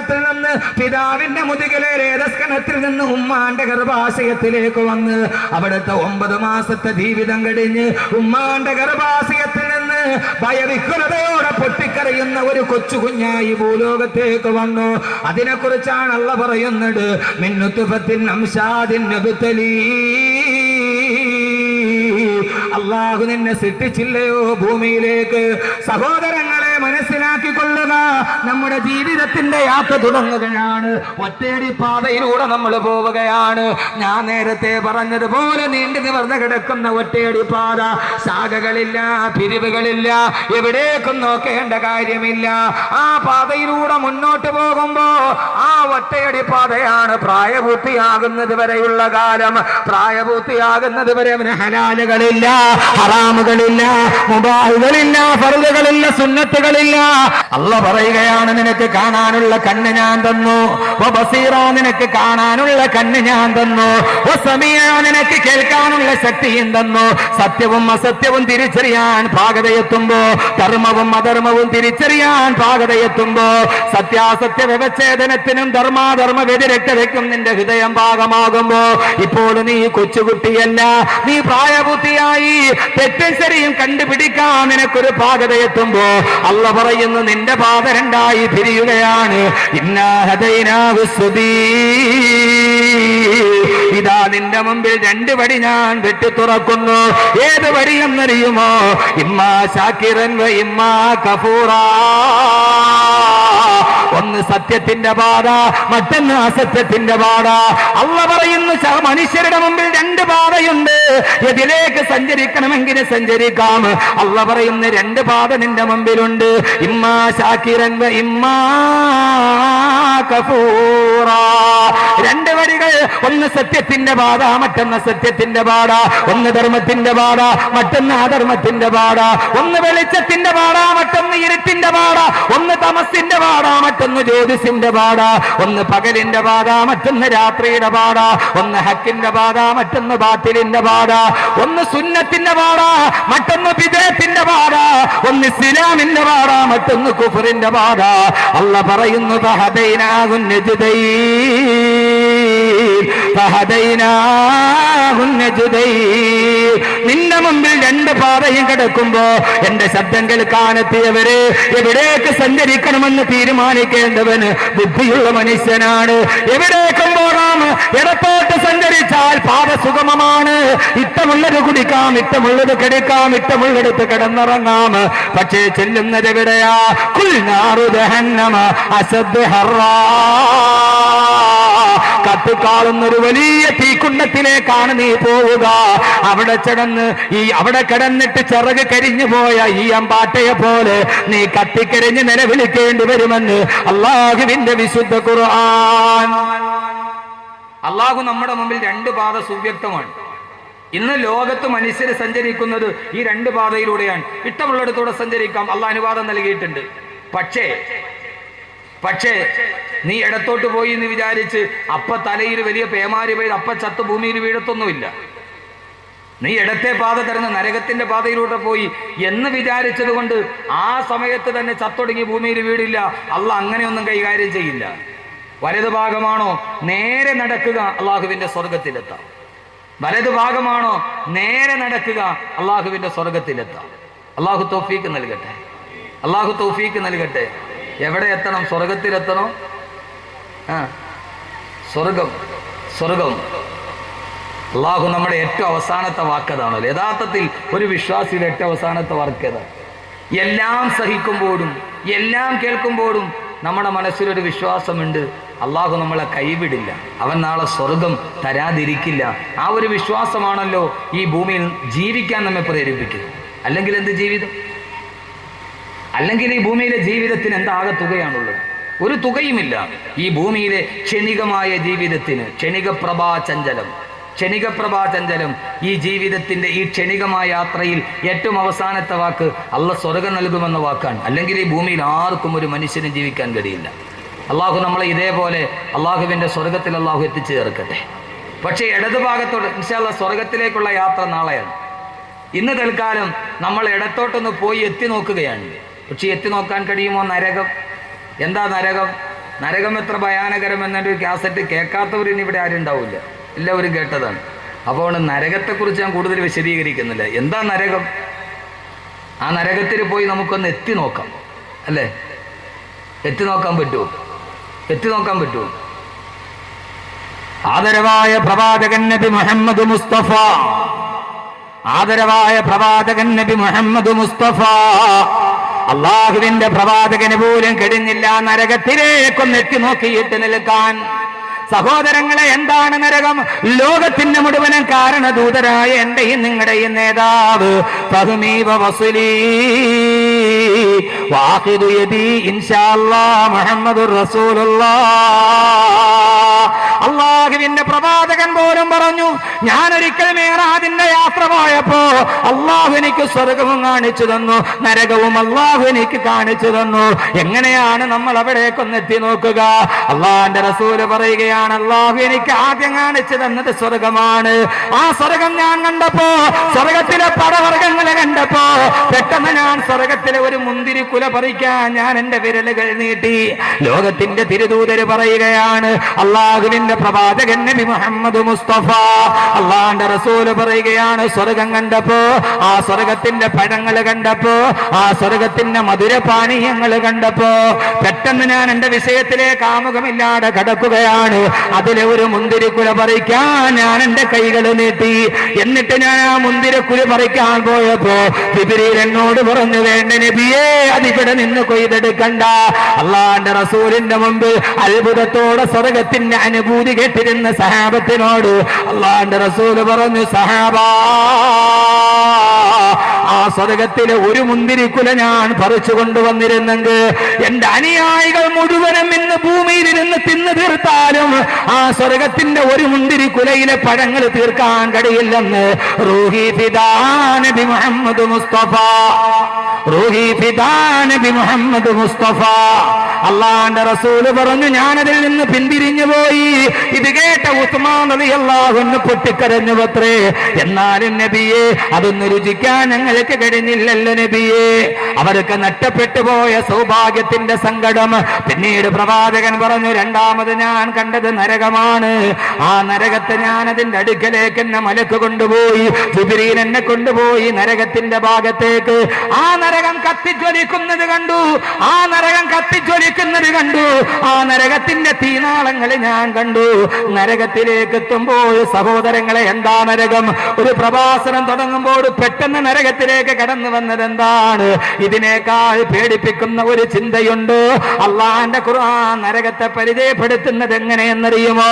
രേതസ്കണത്തിൽ നിന്ന് പിതാവിന്റെ മുതുകിലെ രേതസ്കണത്തിൽ നിന്ന് ഉമ്മാന്റെ ഗർഭാശയത്തിലേക്ക് വന്ന് അവിടുത്തെ 9 മാസത്തെ ജീവിതം കഴിഞ്ഞ് ഉമ്മാന്റെ ഗർഭാശയത്തിൽ നിന്ന് ഭയവിഹ്വലതയോടെ പൊട്ടിക്കരയുന്ന ഒരു കൊച്ചു കുഞ്ഞായി ഭൂലോകത്തേക്ക് വന്നു. അതിനെക്കുറിച്ചാണ് അള്ളാഹ് പറയുന്നത്, മിൻ നുത്ഫത്തിൻ അംശാദിൻ നബ്തലീ. അള്ളാഹു നിന്നെ സൃഷ്ടിച്ചില്ലയോ ഭൂമിയിലേക്ക്? സഹോദരങ്ങളെ മനസ്സിലാക്കിക്കൊള്ളുക, നമ്മുടെ ജീവിതത്തിന്റെ യാത്ര തുടങ്ങുകയാണ്. ഒറ്റയടി പാതയിലൂടെ നമ്മൾ പോവുകയാണ്. ഞാൻ നേരത്തെ പറഞ്ഞതുപോലെ നീണ്ടു നിവർന്ന് കിടക്കുന്ന ഒറ്റയടി പാത, ശാഖകളില്ല, പിരിവുകളില്ല, എവിടേക്കും നോക്കേണ്ട കാര്യമില്ല. ആ പാതയിലൂടെ മുന്നോട്ട് പോകുമ്പോ ആ ഒറ്റയടി പാതയാണ് പ്രായപൂർത്തിയാകുന്നത് വരെയുള്ള കാലം. പ്രായപൂർത്തിയാകുന്നത് വരെ അവന് ഹലാലുകളില്ല, ഹറാമുകളില്ല, മുബാഹുകളില്ല, ഫർളുകളില്ല, സുന്നത്തുകളില്ല. അല്ലാഹ് പറയുകയാണ്, നിനക്ക് കാണാനുള്ള കണ്ണ് ഞാൻ തന്നു, വബസീറ നിനക്ക് കാണാനുള്ള കണ്ണ് ഞാൻ തന്നു, വസമിയ നിനക്ക് കേൾക്കാനുള്ള ശക്തിയും തന്നു. സത്യവും അസത്യവും തിരിച്ചറിയാൻ പാകതയെത്തുമ്പോ, ധർമ്മവും അധർമ്മവും തിരിച്ചറിയാൻ പാകതയെത്തുമ്പോ, സത്യാസത്യ വ്യവച്ഛേദനത്തിനും ധർമാധർമ്മ വ്യതിരക്തതയ്ക്കും നിന്റെ ഹൃദയം ഭാഗമാകുമ്പോ, ഇപ്പോൾ നീ കൊച്ചുകുട്ടിയല്ല, നീ പ്രായപൂർത്തിയായി. തെറ്റും ശരിയും കണ്ടുപിടിക്കാൻ നിനക്കൊരു പാകതയെത്തുമ്പോ അല്ലാഹ് പറയുന്നു, നിന്റെ പാത രണ്ടായി പിരിയുകയാണ്. ഇന്നാ ഹദൈനാഹു സബീൽ. ഇതാ നിന്റെ മുമ്പിൽ 2 വഴി ഞാൻ വെട്ടി തുറക്കുന്നു. ഏത് വഴിയെന്നറിയുമോ? ഇമ്മാ ശാകിറൻ വ ഇമ്മാ കഫൂറാ. ഒന്ന് സത്യത്തിന്റെ പാത, മറ്റൊന്ന് അസത്യത്തിന്റെ പാത. അല്ലാഹ് പറയുന്നു, മനുഷ്യരുടെ മുമ്പിൽ 2 പാതയുണ്ട്. ഇതിലേക്ക് സഞ്ചരിക്കണമെങ്കിൽ സഞ്ചരിക്കാം. അല്ലാഹ് പറയുന്ന 2 പാത നിന്റെ മുമ്പിലുണ്ട്. ഇമ്മാ ശാകിറൻ വ ഇമ്മാ കഫൂറാ. 2 വഴികൾ. ഒന്ന് സത്യത്തിന്റെ പാത, മറ്റൊന്ന് സത്യത്തിന്റെ പാത. ഒന്ന് ധർമ്മത്തിന്റെ പാത, മറ്റൊന്ന് അധർമ്മത്തിന്റെ പാത. ഒന്ന് വെളിച്ചത്തിന്റെ പാത, മറ്റൊന്ന് ഇരുട്ടിന്റെ പാത. ഒന്ന് തമസിന്റെ പാത, മറ്റൊന്ന് ജ്യോതിസിന്റെ പാത. ഒന്ന് പകലിന്റെ പാത, മറ്റൊന്ന് രാത്രിയുടെ പാത. ഒന്ന് ഹക്കിന്റെ പാത, മറ്റൊന്ന് ബാത്തിലിന്റെ പാത. ഒന്ന് സുന്നത്തിന്റെ പാത, മറ്റൊന്ന് ബിദ്അത്തിന്റെ പാത. ഒന്ന് ഇസ്ലാമിന്റെ പാത, മറ്റൊന്ന് കുഫറിന്റെ പാത. അല്ലാഹ് പറയുന്നു, ഫഹദൈനാഹു നജ്ദൈൻ. നിന്റെ മുമ്പിൽ 2 പാതയും കിടക്കുമ്പോ എന്റെ ശബ്ദം കേൾക്കാനെത്തിയവര് എവിടേക്ക് സഞ്ചരിക്കണമെന്ന് തീരുമാനിക്കേണ്ടവന് ബുദ്ധിയുള്ള മനുഷ്യനാണ്. എവിടേക്കും പോകാം. ഇടത്തോട്ട് സഞ്ചരിച്ചാൽ പാത സുഗമമാണ്. ഇഷ്ടമുള്ളത് കുടിക്കാം, ഇഷ്ടമുള്ളത് കിടക്കാം, ഇഷ്ടമുള്ളിടത്ത് കിടന്നിറങ്ങാം. പക്ഷേ ചെല്ലുന്നത് എവിടെയാ? കുൽനാറു ജഹന്നമ അശദ്ദു ഹർറാ. കത്തിക്കാളുന്നൊരു വലിയ തീക്കുണ്ടത്തിലേക്കാണ് നീ പോവുക. അവിടെ കിടന്നിട്ട് ചിറക് കരിഞ്ഞു പോയ ഈ അമ്പാട്ടയെ പോലെ നീ കത്തിക്കരിഞ്ഞ് നിലവിളിക്കേണ്ടി വരുമെന്ന് അല്ലാഹുവിന്റെ വിശുദ്ധ ഖുർആൻ. അല്ലാഹു നമ്മുടെ മുമ്പിൽ 2 പാത സുവ്യക്തമാണ്. ഇന്ന് ലോകത്ത് മനുഷ്യർ സഞ്ചരിക്കുന്നത് ഈ 2 പാതയിലൂടെയാണ്. ഇഷ്ടമുള്ളിടത്തൂടെ സഞ്ചരിക്കാം, അല്ലാഹ് അനുവാദം നൽകിയിട്ടുണ്ട്. പക്ഷേ നീ ഇടത്തോട്ട് പോയി എന്ന് വിചാരിച്ച് അപ്പ തലയിൽ വലിയ പേമാരി പെയ്ത് അപ്പ ചത്ത് ഭൂമിയിൽ വീഴത്തൊന്നുമില്ല. നീ ഇടത്തെ പാത തിരഞ്ഞ് നരകത്തിന്റെ പാതയിലൂടെ പോയി എന്ന് വിചാരിച്ചത് കൊണ്ട് ആ സമയത്ത് തന്നെ ചത്തൊടുങ്ങി ഭൂമിയിൽ വീടില്ല. അല്ലാഹ് അങ്ങനെയൊന്നും കൈകാര്യം ചെയ്യില്ല. വലതു ഭാഗമാണോ നേരെ നടക്കുക, അള്ളാഹുവിന്റെ സ്വർഗത്തിലെത്താം. വലതു ഭാഗമാണോ നേരെ നടക്കുക, അള്ളാഹുവിന്റെ സ്വർഗത്തിലെത്താം. അള്ളാഹു തൗഫീക്ക് നൽകട്ടെ, അള്ളാഹു തൗഫീക്ക് നൽകട്ടെ. എവിടെ എത്തണം? സ്വർഗത്തിലെത്തണോ? സ്വർഗം. അള്ളാഹു നമ്മുടെ ഏറ്റവും അവസാനത്തെ വാക്കതാണല്ലോ. യഥാർത്ഥത്തിൽ ഒരു വിശ്വാസിയുടെ ഏറ്റവും അവസാനത്തെ വാക്കതാണ്. എല്ലാം സഹിക്കുമ്പോഴും എല്ലാം കേൾക്കുമ്പോഴും നമ്മുടെ മനസ്സിലൊരു വിശ്വാസമുണ്ട്, അള്ളാഹു നമ്മളെ കൈവിടില്ല, അവൻ നാളെ സ്വർഗം തരാതിരിക്കില്ല. ആ ഒരു വിശ്വാസമാണല്ലോ ഈ ഭൂമിയിൽ ജീവിക്കാൻ നമ്മെ പ്രേരിപ്പിക്കുന്നത്. അല്ലെങ്കിൽ എന്ത് ജീവിതം? അല്ലെങ്കിൽ ഈ ഭൂമിയിലെ ജീവിതത്തിന് എന്താകെ തുകയാണുള്ളത്? ഒരു തുകയുമില്ല. ഈ ഭൂമിയിലെ ക്ഷണികമായ ജീവിതത്തിന് ക്ഷണികപ്രഭാചഞ്ചലം ഈ ജീവിതത്തിന്റെ ഈ ക്ഷണികമായ യാത്രയിൽ ഏറ്റവും അവസാനത്തെ വാക്ക് അള്ളാഹ് സ്വർഗം നൽകുമെന്ന വാക്കാണ്. അല്ലെങ്കിൽ ഈ ഭൂമിയിൽ ആർക്കും ഒരു മനുഷ്യനും ജീവിക്കാൻ കഴിയില്ല. അള്ളാഹു നമ്മളെ ഇതേപോലെ അള്ളാഹുവിന്റെ സ്വർഗത്തിൽ അള്ളാഹു എത്തിച്ചു ചേർക്കട്ടെ. പക്ഷേ ഇടതുഭാഗത്തോട് ഇൻഷാ അല്ലാഹ് സ്വർഗത്തിലേക്കുള്ള യാത്ര നാളെയാണ്. ഇന്ന് തൽക്കാലം നമ്മൾ ഇടത്തോട്ടൊന്ന് പോയി എത്തി നോക്കുകയാണ്. പക്ഷെ എത്തി നോക്കാൻ കഴിയുമോ? നരകം. എന്താ നരകം? നരകം എത്ര ഭയാനകരം എന്നൊരു കാസറ്റ് കേൾക്കാത്തവരിനി ഇവിടെ ആരും ഉണ്ടാവില്ല, എല്ലാവരും കേട്ടതാണ്. അപ്പോൾ നരകത്തെക്കുറിച്ച് ഞാൻ കൂടുതൽ വിശദീകരിക്കുന്നില്ല. എന്താ നരകം? ആ നരകത്തിൽ പോയി നമുക്കൊന്ന് എത്തി നോക്കാം, അല്ലേ? എത്തി നോക്കാൻ പറ്റുമോ? എത്തി നോക്കാൻ പറ്റുമോ? ആദരവായ പ്രവാചകൻ നബി മുഹമ്മദ് മുസ്തഫ, ആദരവായ പ്രവാചകൻ നബി മുഹമ്മദ് മുസ്തഫ, അള്ളാഹുവിന്റെ പ്രവാചകന് പോലും കഴിഞ്ഞില്ല നരകത്തിലേക്കൊന്ന് എത്തി നോക്കിയിട്ട് നിൽക്കാൻ. സഹോദരങ്ങളെ, എന്താണ് നരകം? ലോകത്തിന്റെ മുഴുവനും കാരണദൂതരായ എന്റെയും നിങ്ങളുടെയും നേതാവ് ഫഹ്മീ വസ്ലീ വാഖിദു യദീ ഇൻഷാ അല്ലാഹ് മുഹമ്മദുർ റസൂലുള്ളാഹ്. അള്ളാഹുവിന്റെ പ്രവാചകൻ പോലും പറഞ്ഞു, ഞാനൊരിക്കൽ മിഅ്റാജിന്റെ യാത്ര പോയപ്പോ അള്ളാഹു എനിക്ക് സ്വർഗവും കാണിച്ചു തന്നു, നരകവും അള്ളാഹു എനിക്ക് കാണിച്ചു തന്നു. എങ്ങനെയാണ് നമ്മൾ അവിടേക്കൊന്ന് എത്തി നോക്കുക? അള്ളാഹിന്റെ റസൂല് പറയുകയാണ്, അള്ളാഹു എനിക്ക് ആദ്യം കാണിച്ചു തന്നത് സ്വർഗമാണ്. ആ സ്വർഗം ഞാൻ കണ്ടപ്പോ, സ്വർഗത്തിലെ പടവർഗങ്ങളെ കണ്ടപ്പോ, പെട്ടെന്ന് ഞാൻ സ്വർഗത്തിലെ ഒരു മുന്തിരിക്കുല പറിക്കാൻ ഞാൻ എന്റെ വിരലുകൾ നീട്ടി. ലോകത്തിന്റെ തിരുദൂതര് പറയുകയാണ്, അള്ളാഹുവിന്റെ പ്രവാചകൻ നബി മുഹമ്മദ് മുസ്തഫ, അള്ളാഹുവിന്റെ റസൂല് പറയുകയാണ്, സ്വർഗം കണ്ടപ്പോ, ആ സ്വർഗത്തിന്റെ പഴങ്ങൾ കണ്ടപ്പോ, ആ സ്വർഗത്തിന്റെ മധുരപാനീയങ്ങൾ കണ്ടപ്പോ, പെട്ടെന്ന് ഞാൻ എന്റെ വിഷയത്തിലേക്ക് ആമുഖമില്ലാതെ കടക്കുകയാണ്. അതിലെ ഒരു മുന്തിരിക്കുല പറിക്കാൻ ഞാൻ എന്റെ കൈകൾ നീട്ടി. എന്നിട്ട് ഞാൻ ആ മുന്തിരിക്കുല പറിക്കാൻ പോയപ്പോ ജിബ്രീൽ എന്നോട് പറഞ്ഞു, വേണ്ട നബിയേ, അതിവിടെ നിന്ന് കൊയ്തെടുക്കണ്ട. അള്ളാഹുവിന്റെ റസൂലിന്റെ മുമ്പ് അത്ഭുതത്തോടെ സ്വർഗത്തിന്റെ അനുഭൂതി കേട്ടിരുന്ന സഹാബത്തിനോട് അള്ളാഹുവിന്റെ റസൂല് പറഞ്ഞു, സഹാബാ, ആ സ്വർഗത്തിലെ ഒരു മുന്തിരിക്കുല ഞാൻ പറിച്ചു കൊണ്ടുവന്നിരുന്നെങ്കിൽ എന്റെ അനുയായികൾ മുഴുവനും ഇന്ന് ഭൂമിയിലിരുന്ന് തിന്നു തീർത്താലും ആ സ്വർഗത്തിന്റെ ഒരു മുന്തിരിക്കുലയിലെ പഴങ്ങൾ തീർക്കാൻ കഴിയില്ലെന്ന് റൂഹി ഫിദാ നബി മുഹമ്മദ് മുസ്തഫ, റൂഹി ഫിദാ നബി മുഹമ്മദ് മുസ്തഫ. അള്ളാഹുവിന്റെ റസൂല് പറഞ്ഞു, ഞാനതിൽ നിന്ന് പിന്തിരിഞ്ഞു പോയി. ഇത് കേട്ട ഉസ്മാൻ റളിയല്ലാഹു അൻഹു പൊട്ടിക്കരഞ്ഞു പത്രേ. എന്നാലും നബിയെ, അതൊന്ന് രുചിക്കാൻ ഞങ്ങൾക്ക് കഴിഞ്ഞില്ലല്ലോ നബിയെ. അവർക്ക് നഷ്ടപ്പെട്ടു പോയ സൗഭാഗ്യത്തിന്റെ സങ്കടം. പിന്നീട് പ്രവാചകൻ പറഞ്ഞു, രണ്ടാമത് ഞാൻ കണ്ടത് നരകമാണ്. ആ നരകത്തെ ഞാൻ അതിന്റെ അടുക്കലേക്ക് എന്നെ മലക്ക് കൊണ്ടുപോയി. ജിബ്രീൽ എന്നെ കൊണ്ടുപോയി നരകത്തിന്റെ ഭാഗത്തേക്ക്. ആ നരകം കത്തിജ്വലിക്കുന്നത് കണ്ടു, ആ നരകം കത്തിജ്വലിക്കുന്നത് കണ്ടു, ആ നരകത്തിന്റെ തീനാളങ്ങൾ ഞാൻ കണ്ടു. നരകത്തിലേക്ക് എത്തുമ്പോൾ സഹോദരങ്ങളെ, എന്താ നരകം? ഒരു പ്രഭാഷണം തുടങ്ങുമ്പോൾ പെട്ടെന്ന് നരകത്തിലേക്ക് കടന്നു വന്നത് എന്താണ്? ഇതിനേക്കാൾ പേടിപ്പിക്കുന്ന ഒരു ചിന്തയുണ്ട്. അള്ളാന്റെ ഖുർആൻ നരകത്തെ പരിചയപ്പെടുത്തുന്നത് എങ്ങനെയെന്നറിയുമോ?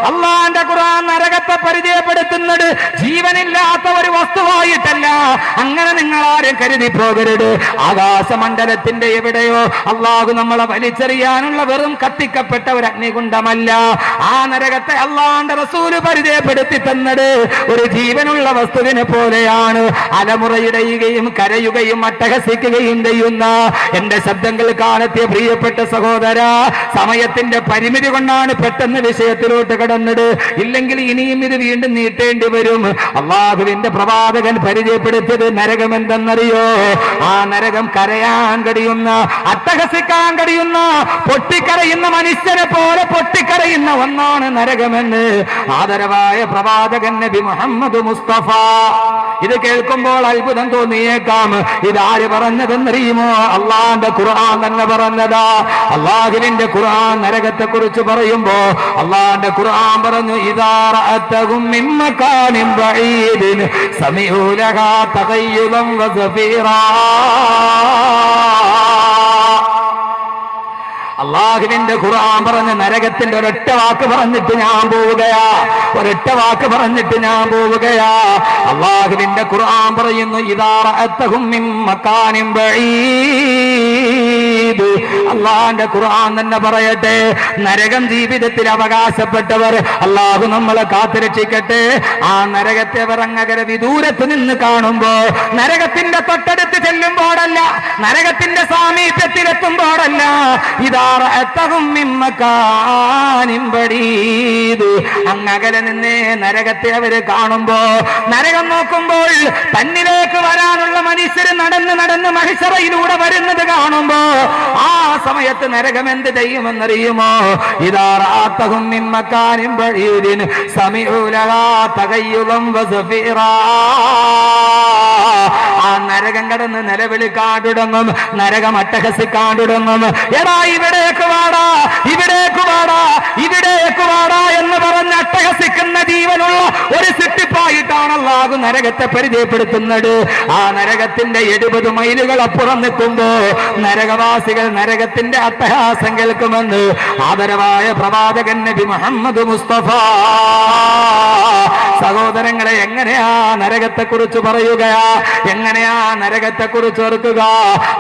അള്ളാന്റെ ഖുർആൻ നരകത്തെ പരിചയപ്പെടുത്തുന്നത് ജീവനില്ലാത്ത ഒരു വസ്തുവായിട്ടല്ല. അങ്ങനെ നിങ്ങൾ ആരും കരുതി പോകരുത്. ആകാശമണ്ഡലത്തിന്റെ എവിടെയോ അള്ളാഹു നമ്മളെ വലിച്ചെറിയാനുള്ള വെറും കത്തിക്കപ്പെട്ട ഒരു അഗ്നികുണ്ഡമല്ല. ആ നരകത്തെ അള്ളാന്റെ റസൂല് പരിചയപ്പെടുത്തി തന്നത് ഒരു ജീവനുള്ള വസ്തുവിനെ പോലെയാണ്. അലമുറയിടയുകയും കരയുകയും അട്ടഹസിക്കുകയും ചെയ്യുന്ന എന്റെ ശബ്ദങ്ങൾ കാണത്തിയ പ്രിയപ്പെട്ട സഹോദര, സമയത്തിന്റെ പരിമിതി കൊണ്ടാണ് പെട്ടെന്ന് വിഷയത്തിലോട്ട് കടന്നത്. ഇല്ലെങ്കിൽ ഇനിയും ഇത് വീണ്ടും നീട്ടേണ്ടി വരും. അള്ളാഹുവിന്റെ പ്രവാചകൻ പരിചയപ്പെടുത്തിയത് നരകം എന്തെന്നറിയോ? ആ നരകം കരയാൻ കഴിയുന്ന, അട്ടഹസിക്കാൻ കഴിയുന്ന, പൊട്ടിക്കരയുന്ന മനുഷ്യനെ പോലെ പൊട്ടിക്കരയുന്ന ഒന്നാണ് നരകമെന്ന് ആദരവായ പ്രവാചകൻ നബി മുഹമ്മദ് മുസ്തഫ. ഇത് കേൾക്കുമ്പോൾ അത്ഭുതം തോന്നിയേക്കാം. ഇതാര് പറഞ്ഞതെന്നറിയുമോ? അള്ളാന്റെ ഖുർആൻ തന്നെ പറഞ്ഞതാ. അള്ളാഹുവിന്റെ ഖുർആൻ നരകത്തെ കുറിച്ച് പറയുമ്പോ അള്ളാന്റെ ഖുർആൻ പറഞ്ഞു, ഇദാ റഅതഹും മിൻ മകാനിൻ ബഈദിൻ സമീഉ ലഹാ തഗയ്യുദൻ വസഫീറാ. അള്ളാഹുവിന്റെ ഖുർആൻ പറഞ്ഞ നരകത്തിന്റെ ഒരൊറ്റ വാക്ക് പറഞ്ഞിട്ട് ഞാൻ പോവുകയാ, ഒരൊറ്റ വാക്ക് പറഞ്ഞിട്ട് ഞാൻ പോവുകയാ. അള്ളാഹുവിന്റെ ഖുർആൻ പറയുന്നു, ഇദാ റഅതഹും മിൻ മകാനിൻ ബഈദ്. അള്ളാഹുവിന്റെ ഖുർആൻ തന്നെ പറയട്ടെ, നരകം ജീവിതത്തിൽ അവകാശപ്പെട്ടവർ അള്ളാഹു നമ്മളെ കാത്തുരക്ഷിക്കട്ടെ. ആ നരകത്തെ അവർ അങ്ങകര വിദൂരത്ത് നിന്ന് കാണുമ്പോ, നരകത്തിന്റെ തൊട്ടടുത്ത് ചെല്ലുമ്പോഴല്ല, നരകത്തിന്റെ സാമീപ്യത്തിലെത്തുമ്പോഴല്ല, ഇതാ അങ്ങകലെ നിന്നേ നരകത്തെ അവര് കാണുമ്പോ, നരകം നോക്കുമ്പോൾ തന്നിലേക്ക് വരാനുള്ള മനുഷ്യര് നടന്ന് നടന്ന് മഹിശറയിലൂടെ വരുന്നത് കാണുമ്പോ ആ സമയത്ത് നരകം എന്ത് ചെയ്യുമെന്നറിയുമോ? ഇദാ റഅതഹും മിൻ മകാനിൻ ബഈദിൻ സമീഉ ലഹാ തഗയ്യുദൻ വസഫീറാ. ആ നരകം കടന്ന് നിലവിളിക്കാൻ തുടങ്ങും, നരകം അട്ടഹസിക്കാൻ തുടങ്ങും. എടാ ഇവിടേക്ക് വാടാ, ഇവിടേക്ക് വാടാ, ഇവിടേക്ക് വാടാ എന്ന് പറഞ്ഞ് അട്ടഹസിക്കുന്ന ജീവനുള്ള ഒരു സിട്ടിപ്പായിട്ടാണ് അല്ലാഹു നരകത്തെ പരിചയപ്പെടുത്തുന്നത്. ആ നരകത്തിന്റെ 70 മൈലുകൾ അപ്പുറം നിൽക്കുമ്പോ നരകവാസികൾ നരകത്തിന്റെ അട്ടഹാസം കേൾക്കുമെന്ന് ആദരവായ പ്രവാചകൻ നബി മുഹമ്മദ് മുസ്തഫ. സഹോദരങ്ങളെ, എങ്ങനെയാ നരകത്തെ കുറിച്ച് പറയുകയാ, എങ്ങനെയാ നരകത്തെ കുറിച്ച് ഓർക്കുക?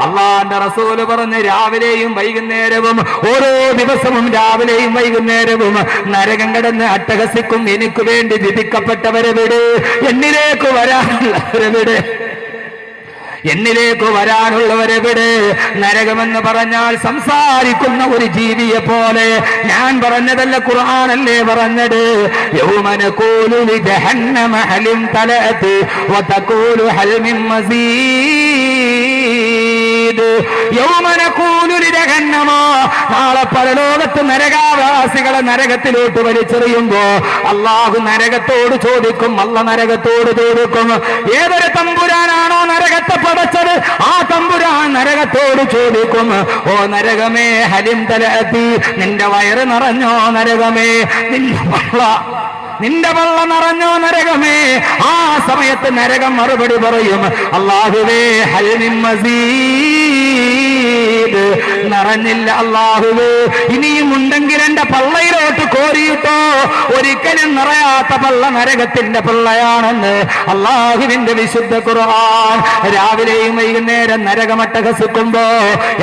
അള്ളാന്റെ റസൂല് പറഞ്ഞ് രാവിലെയും വൈകുന്നേരവും, ഓരോ ദിവസവും രാവിലെയും വൈകുന്നേരവും നരകം കടന്ന് അട്ടഹസിക്കും. എനിക്ക് വേണ്ടി വിധിക്കപ്പെട്ടവരെവിടെ? എന്നിലേക്ക് വരാനുള്ളവരെവിടെ? എന്നിലേക്ക് വരാനുള്ളവരെവിടെ? നരകമെന്ന് പറഞ്ഞാൽ സംസാരിക്കുന്ന ഒരു ജീവിയെ പോലെ. ഞാൻ പറഞ്ഞതല്ല, ഖുർആനല്ലേ പറഞ്ഞത്. യൗമ നഖൂലു ലിജഹന്നമ ഹലിം തലഅതി വതഖൂലു ഹൽ മിൻ മസീദ്. യൗമ നഖൂലു ലിജഹന്നമ, നാളെ പരലോകത്ത് നരകാവാസികളെ നരകത്തിലോട്ട് വലിച്ചെറിയുമ്പോ അല്ലാഹു നരകത്തോട് ചോദിക്കും, അല്ല നരകത്തോട് ചോദിക്കും, ഏതൊരു തമ്പുരാനാണോ നരകത്തെ പടച്ചത് ആ തമ്പുരാൻ നരകത്തോട് ചോദിക്കും, ഓ നരകമേ ഹലിം തലഅതി, നിന്റെ വയറ് നിറഞ്ഞോ നരകമേ? നിന്റെ വള്ള നിറഞ്ഞോ നരകമേ? ആ സമയത്ത് നരകം മറുപടി പറയും, അല്ലാഹുവേ ഹൽ മിൻ മസീദ്, നിറഞ്ഞില്ല അല്ലാഹുവേ, ഇനിയും ഉണ്ടെങ്കിൽ എന്റെ പള്ളയിലോട്ട് കോരിയിട്ടോ. ഒരിക്കലും നിറയാത്ത പള്ള നരകത്തിന്റെ പള്ളയാണെന്ന് അല്ലാഹുവിന്റെ വിശുദ്ധ ഖുർആൻ. രാവിലെയും വൈകുന്നേരം നരകമട്ടഹസിക്കുമ്പോ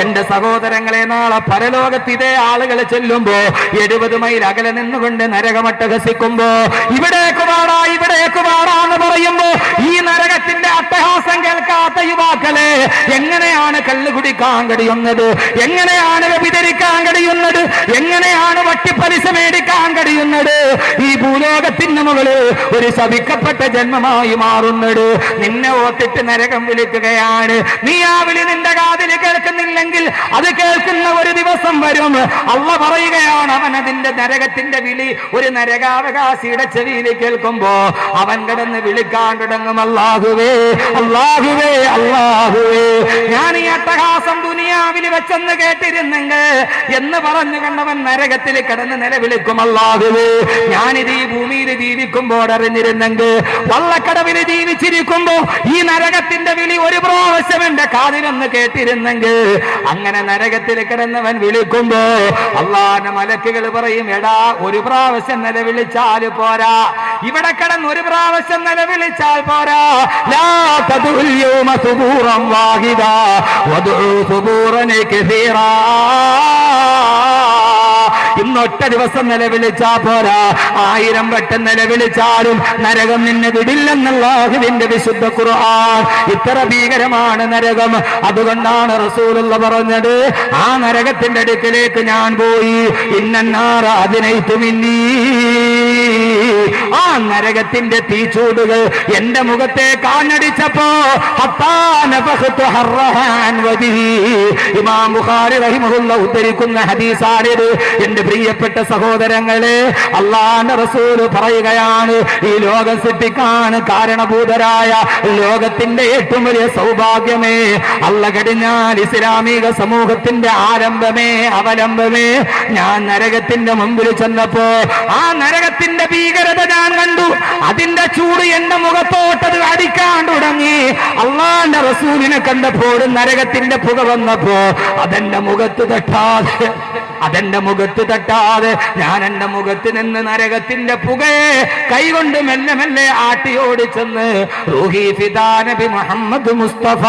എന്റെ സഹോദരങ്ങളെ, നാളെ പരലോകത്ത് ഇതേ ആളുകൾ ചെല്ലുമ്പോ 70 മൈൽ അകലെ നിന്നുകൊണ്ട് നരകമട്ടഹസിക്കുമ്പോ ഇവിടേക്ക് വാടാ, ഇവിടേക്ക് വാടാ എന്ന് പറയുമ്പോ ഈ നരകത്തിന്റെ അട്ടഹാസം കേൾക്കാത്ത യുവാക്കളെ, എങ്ങനെയാണ് കള്ളു കുടിക്കാൻ കഴിയുന്നത്? എങ്ങനെയാണ് വ്യഭിചരിക്കാൻ കഴിയുന്നത്? എങ്ങനെയാണ് വട്ടിപ്പലിശ മേടിക്കാൻ കഴിയുന്നത്? ഈ ഭൂലോകത്തിന് മുകളിൽ ഒരു ശപിക്കപ്പെട്ട ജന്മമായി മാറുന്നത്. നിന്നെ ഓർത്തിട്ട് നരകം വിളിക്കുകയാണ്. നീ ആ വിളി നിന്റെ കാതിൽ കേൾക്കുന്നില്ലെങ്കിൽ അത് കേൾക്കുന്ന ഒരു ദിവസം വരും. അള്ള പറയുകയാണ്, അവൻ അതിന്റെ നരകത്തിന്റെ വിളി ഒരു നരകാവകാശിയുടെ ചെവിയിൽ കേൾക്കുമ്പോ അവൻ കിടന്ന് വിളിക്കാൻ തുടങ്ങും, അല്ലാഹുവേ, അല്ലാഹുവേ, അല്ലാഹുവേ, ഞാൻ ഈ അട്ടഹാസം ദുനിയാവിൽ വെച്ചെന്ന് കേട്ടിരുന്നെങ്കിൽ എന്ന് പറഞ്ഞു കണ്ടവൻ നരകത്തിൽ കിടന്ന് നിലവിളിക്കും, അല്ലാഹുവേ, ഞാനിത് ഈ ഭൂമിയിൽ ജീവിക്കുമ്പോൾ അറിഞ്ഞിരുന്നെങ്കിൽ, വള്ളക്കടവിൽ ജീവിച്ചിരിക്കുമ്പോ ഈ നരകത്തിന്റെ വിളി ഒരു പ്രാവശ്യം എന്റെ കാതിലൊന്ന് കേട്ടിരുന്നെങ്കിൽ. അങ്ങനെ നരകത്തിൽ കിടന്നവൻ വിളിക്കുമ്പോ അള്ളാന്റെ മലക്കുകൾ പറയും, എടാ ഒരു പ്രാവശ്യം നിലവിളിച്ചാൽ പോരാ, ഇവിടെ കിടന്ന് ഒരു പ്രാവശ്യം നിലവിളിച്ചാൽ പോരാ. ലാ തദുൽ യൗമ സുബൂറൻ വാഹിദ വദഉ സുബൂറൻ കസീറാ. ഇന്നൊറ്റ ദിവസം നിലവിളിച്ചാ പോരാ, 1000 വട്ടം നിലവിളിച്ചാലും നരകം നിന്നെ വിടില്ലെന്നുള്ള അല്ലാഹുവിന്റെ വിശുദ്ധ ഖുർആൻ. ഇത്ര ഭീകരമാണ് നരകം. അതുകൊണ്ടാണ് റസൂലുള്ള പറഞ്ഞത്, ആ നരകത്തിന്റെ അടുക്കിലേക്ക് ഞാൻ പോയി, ഇന്നന്നാറ അദിനൈതു മിന്നീ, ആ നരകത്തിന്റെ തീച്ചൂടുകൾ എന്റെ മുഖത്തെ കാഞ്ഞടിച്ചപ്പോ ഇമാം ബുഖാരി റഹിമഹുല്ലാഹ് ഉദ്ധരിക്കുന്ന ഹദീസാണിത്. എന്റെ പ്രിയപ്പെട്ട സഹോദരങ്ങളെ, അല്ലാഹുവിന്റെ റസൂല് പറയുകയാണ്, ഈ ലോകം സൃഷ്ടിക്കാൻ കാരണഭൂതരായ ലോകത്തിന്റെ ഏറ്റവും വലിയ സൗഭാഗ്യമേ, അല്ല കഴിഞ്ഞാൽ ഇസ്ലാമിക സമൂഹത്തിന്റെ ആരംഭമേ, അവലംബമേ, ഞാൻ നരകത്തിന്റെ മുമ്പിൽ ചെന്നപ്പോ ആ നരകത്തിന്റെ ഭീകരത ഞാൻ കണ്ടു. അതിന്റെ ചൂട് എന്റെ മുഖത്തോട്ടത് അടിക്കാൻ തുടങ്ങി. അല്ലാഹുവിന്റെ റസൂലിനെ കണ്ടപ്പോൾ നരകത്തിന്റെ പുക വന്നപ്പോ അതെന്റെ മുഖത്ത് തട്ടാതെ ഞാൻ എന്റെ മുഖത്ത് നിന്ന് നരകത്തിന്റെ പുകയെ കൈകൊണ്ട് മെല്ലെ മെല്ലെ ആട്ടി ഓടിച്ചെന്ന് റൂഹി ഫിദാ നബി മുഹമ്മദ് മുസ്തഫ.